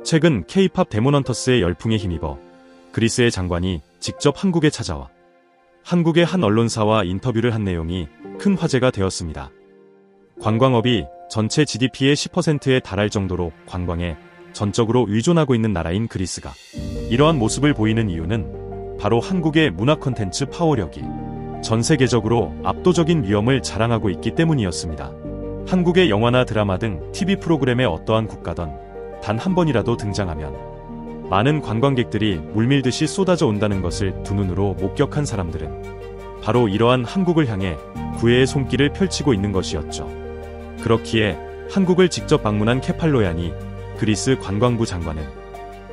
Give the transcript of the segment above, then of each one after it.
최근 K-팝 데몬헌터스의 열풍에 힘입어 그리스의 장관이 직접 한국에 찾아와 한국의 한 언론사와 인터뷰를 한 내용이 큰 화제가 되었습니다. 관광업이 전체 GDP의 10%에 달할 정도로 관광에 전적으로 의존하고 있는 나라인 그리스가 이러한 모습을 보이는 이유는 바로 한국의 문화 콘텐츠 파워력이 전 세계적으로 압도적인 위엄을 자랑하고 있기 때문이었습니다. 한국의 영화나 드라마 등 TV 프로그램에 어떠한 국가든 단 한 번이라도 등장하면 많은 관광객들이 물밀듯이 쏟아져 온다는 것을 두 눈으로 목격한 사람들은 바로 이러한 한국을 향해 구애의 손길을 펼치고 있는 것이었죠. 그렇기에 한국을 직접 방문한 케팔로얀이 그리스 관광부 장관은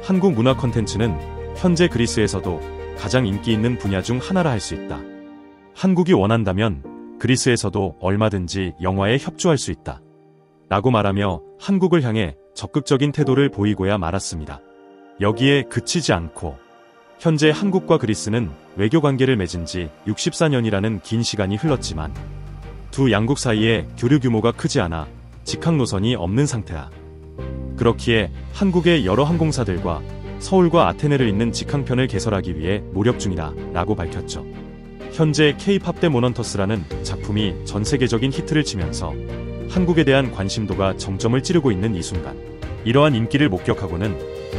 한국 문화 콘텐츠는 현재 그리스에서도 가장 인기 있는 분야 중 하나라 할 수 있다. 한국이 원한다면 그리스에서도 얼마든지 영화에 협조할 수 있다. 라고 말하며 한국을 향해 적극적인 태도를 보이고야 말았습니다. 여기에 그치지 않고 현재 한국과 그리스는 외교관계를 맺은 지 64년이라는 긴 시간이 흘렀지만 두 양국 사이에 교류 규모가 크지 않아 직항 노선이 없는 상태다. 그렇기에 한국의 여러 항공사들과 서울과 아테네를 잇는 직항편을 개설하기 위해 노력 중이다 라고 밝혔죠. 현재 K-팝 데몬헌터스라는 작품이 전 세계적인 히트를 치면서 한국에 대한 관심도가 정점을 찌르고 있는 이 순간 이러한 인기를 목격하고는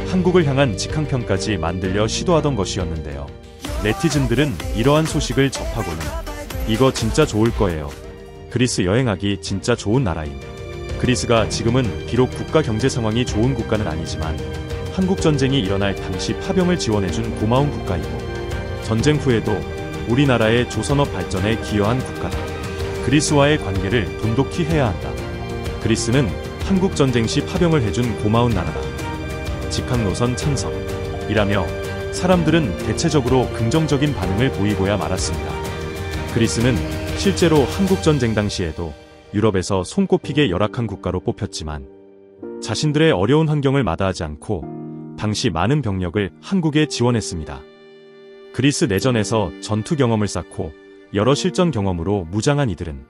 한국을 향한 직항편까지 만들려 시도하던 것이었는데요. 네티즌들은 이러한 소식을 접하고는 이거 진짜 좋을 거예요. 그리스 여행하기 진짜 좋은 나라임. 그리스가 지금은 비록 국가 경제 상황이 좋은 국가는 아니지만 한국 전쟁이 일어날 당시 파병을 지원해준 고마운 국가이고 전쟁 후에도 우리나라의 조선업 발전에 기여한 국가다. 그리스와의 관계를 돈독히 해야 한다. 그리스는 한국 전쟁 시 파병을 해준 고마운 나라다. 직항 노선 찬성이라며 사람들은 대체적으로 긍정적인 반응을 보이고야 말았습니다. 그리스는 실제로 한국 전쟁 당시에도 유럽에서 손꼽히게 열악한 국가로 뽑혔지만 자신들의 어려운 환경을 마다하지 않고 당시 많은 병력을 한국에 지원했습니다. 그리스 내전에서 전투 경험을 쌓고 여러 실전 경험으로 무장한 이들은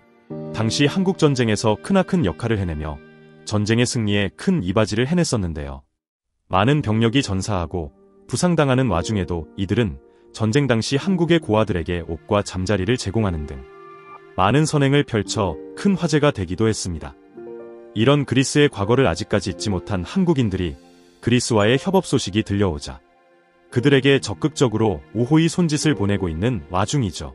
당시 한국 전쟁에서 크나큰 역할을 해내며 전쟁의 승리에 큰 이바지를 해냈었는데요. 많은 병력이 전사하고 부상당하는 와중에도 이들은 전쟁 당시 한국의 고아들에게 옷과 잠자리를 제공하는 등 많은 선행을 펼쳐 큰 화제가 되기도 했습니다. 이런 그리스의 과거를 아직까지 잊지 못한 한국인들이 그리스와의 협업 소식이 들려오자 그들에게 적극적으로 우호의 손짓을 보내고 있는 와중이죠.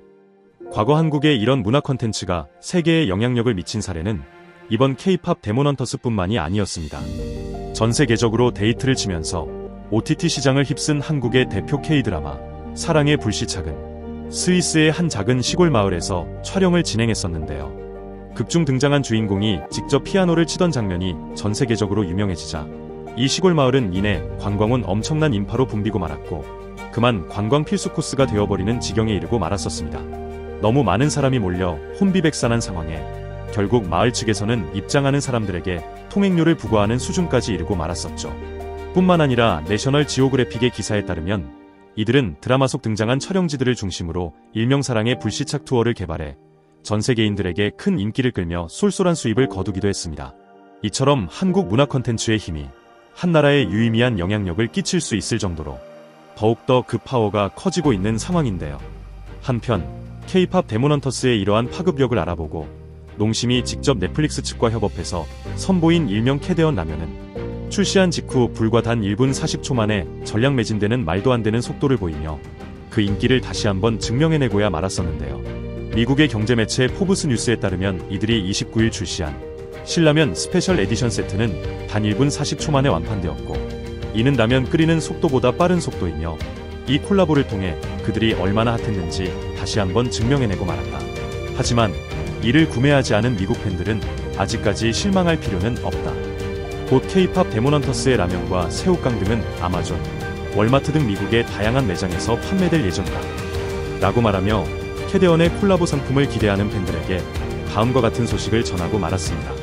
과거 한국의 이런 문화 콘텐츠가 세계에 영향력을 미친 사례는 이번 K-팝 데몬헌터스뿐만이 아니었습니다. 전 세계적으로 데이트를 치면서 OTT 시장을 휩쓴 한국의 대표 K-드라마 사랑의 불시착은 스위스의 한 작은 시골 마을에서 촬영을 진행했었는데요. 극중 등장한 주인공이 직접 피아노를 치던 장면이 전 세계적으로 유명해지자 이 시골 마을은 이내 관광온 엄청난 인파로 붐비고 말았고 그만 관광 필수 코스가 되어버리는 지경에 이르고 말았었습니다. 너무 많은 사람이 몰려 혼비백산한 상황에 결국 마을 측에서는 입장하는 사람들에게 통행료를 부과하는 수준까지 이르고 말았었죠. 뿐만 아니라 내셔널 지오그래픽의 기사에 따르면 이들은 드라마 속 등장한 촬영지들을 중심으로 일명사랑의 불시착 투어를 개발해 전 세계인들에게 큰 인기를 끌며 쏠쏠한 수입을 거두기도 했습니다. 이처럼 한국 문화 콘텐츠의 힘이 한 나라에 유의미한 영향력을 끼칠 수 있을 정도로 더욱더 그 파워가 커지고 있는 상황인데요. 한편 K-팝 데몬헌터스의 이러한 파급력을 알아보고 농심이 직접 넷플릭스 측과 협업해서 선보인 일명 캐대언 라면은 출시한 직후 불과 단 1분 40초 만에 전량 매진되는 말도 안 되는 속도를 보이며 그 인기를 다시 한번 증명해내고야 말았었는데요. 미국의 경제매체 포브스 뉴스에 따르면 이들이 29일 출시한 신라면 스페셜 에디션 세트는 단 1분 40초 만에 완판되었고 이는 라면 끓이는 속도보다 빠른 속도이며 이 콜라보를 통해 그들이 얼마나 핫했는지 다시 한번 증명해내고 말았다. 하지만 이를 구매하지 않은 미국 팬들은 아직까지 실망할 필요는 없다. 곧 K-팝 데몬헌터스의 라면과 새우깡 등은 아마존, 월마트 등 미국의 다양한 매장에서 판매될 예정이다. 라고 말하며 캐대언의 콜라보 상품을 기대하는 팬들에게 다음과 같은 소식을 전하고 말았습니다.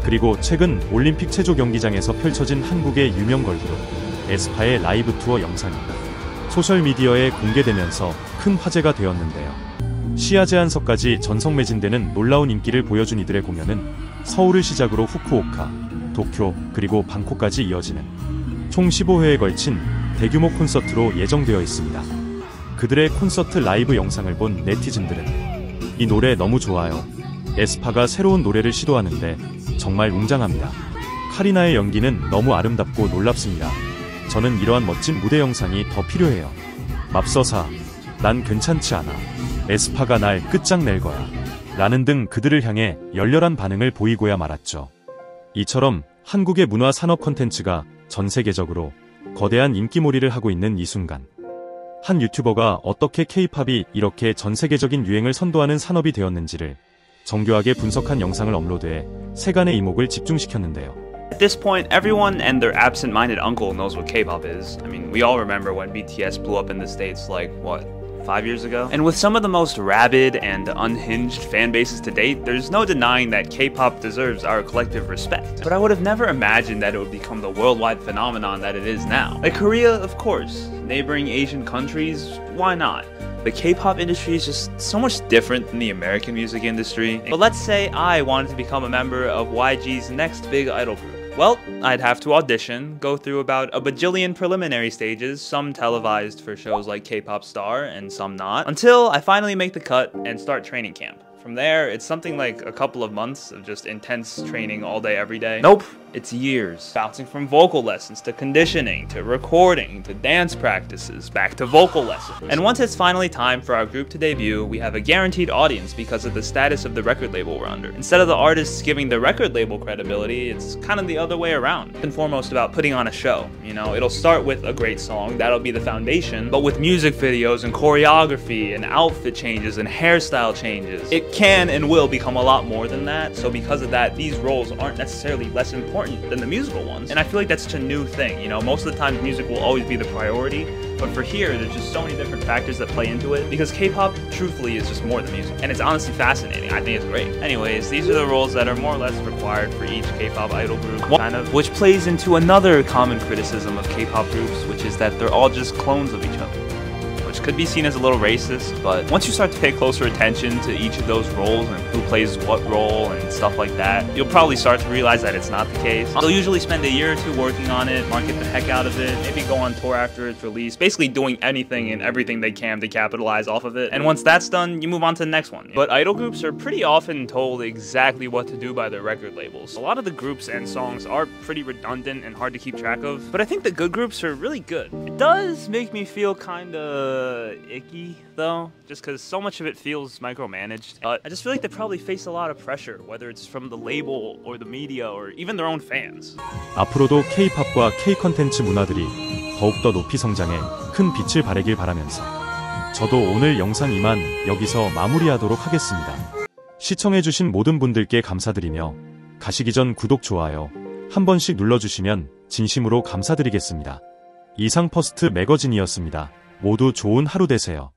그리고 최근 올림픽 체조 경기장에서 펼쳐진 한국의 유명 걸그룹 에스파의 라이브 투어 영상이 소셜미디어에 공개되면서 큰 화제가 되었는데요. 시야 제한석까지 전석 매진되는 놀라운 인기를 보여준 이들의 공연은 서울을 시작으로 후쿠오카, 도쿄, 그리고 방콕까지 이어지는 총 15회에 걸친 대규모 콘서트로 예정되어 있습니다. 그들의 콘서트 라이브 영상을 본 네티즌들은 이 노래 너무 좋아요. 에스파가 새로운 노래를 시도하는데 정말 웅장합니다. 카리나의 연기는 너무 아름답고 놀랍습니다. 저는 이러한 멋진 무대 영상이 더 필요해요. 맙서사, 난 괜찮지 않아. 에스파가 날 끝장낼 거야. 라는 등 그들을 향해 열렬한 반응을 보이고야 말았죠. 이처럼 한국의 문화 산업 콘텐츠가 전 세계적으로 거대한 인기몰이를 하고 있는 이 순간, 한 유튜버가 어떻게 K-팝이 이렇게 전 세계적인 유행을 선도하는 산업이 되었는지를 정교하게 분석한 영상을 업로드해 세간의 이목을 집중시켰는데요. At this point, everyone and their absent-minded uncle knows what K-pop is. I mean, we all remember when BTS blew up in the States like, what, 5 years ago? And with some of the most rabid and unhinged fan bases to date, there's no denying that K-pop deserves our collective respect. But I would have never imagined that it would become the worldwide phenomenon that it is now. Like Korea, of course. Neighboring Asian countries, why not? The K-pop industry is just so much different than the American music industry. But let's say I wanted to become a member of YG's next big idol group. Well, I'd have to audition, go through about a bajillion preliminary stages, some televised for shows like K-Pop Star and some not, until I finally make the cut and start training camp. From there, it's something like a couple of months of just intense training all day, every day. Nope, it's years. Bouncing from vocal lessons to conditioning to recording to dance practices, back to vocal lessons. And once it's finally time for our group to debut, we have a guaranteed audience because of the status of the record label we're under. Instead of the artists giving the record label credibility, it's kind of the other way around. And foremost about putting on a show. You know, it'll start with a great song, that'll be the foundation, but with music videos and choreography and outfit changes and hairstyle changes, it can and will become a lot more than that. So because of that, these roles aren't necessarily less important than the musical ones. And I feel like that's such a new thing. You know, most of the time music will always be the priority, but for here, there's just so many different factors that play into it because K-pop, truthfully, is just more than music. And it's honestly fascinating. I think it's great. Anyways, these are the roles that are more or less required for each K-pop idol group, kind of, which plays into another common criticism of K-pop groups, which is that they're all just clones of each other. Which could be seen as a little racist, but once you start to pay closer attention to each of those roles and who plays what role and stuff like that, you'll probably start to realize that it's not the case. They'll usually spend a year or two working on it, market the heck out of it, maybe go on tour after it's released, basically doing anything and everything they can to capitalize off of it. And once that's done, you move on to the next one. But idol groups are pretty often told exactly what to do by their record labels. A lot of the groups and songs are pretty redundant and hard to keep track of, but I think the good groups are really good. It does make me feel kinda icky though, just because so much of it feels micromanaged. I just feel like they probably face a lot of pressure, whether it's from the label or the media or even their own fans. 앞으로도 K-팝과 K-컨텐츠 문화들이 더욱더 높이 성장해 큰 빛을 발하길 바라면서 저도 오늘 영상 이만 여기서 마무리하도록 하겠습니다. 시청해주신 모든 분들께 감사드리며 가시기 전 구독, 좋아요 한 번씩 눌러주시면 진심으로 감사드리겠습니다. 이상 퍼스트 매거진이었습니다. 모두 좋은 하루 되세요.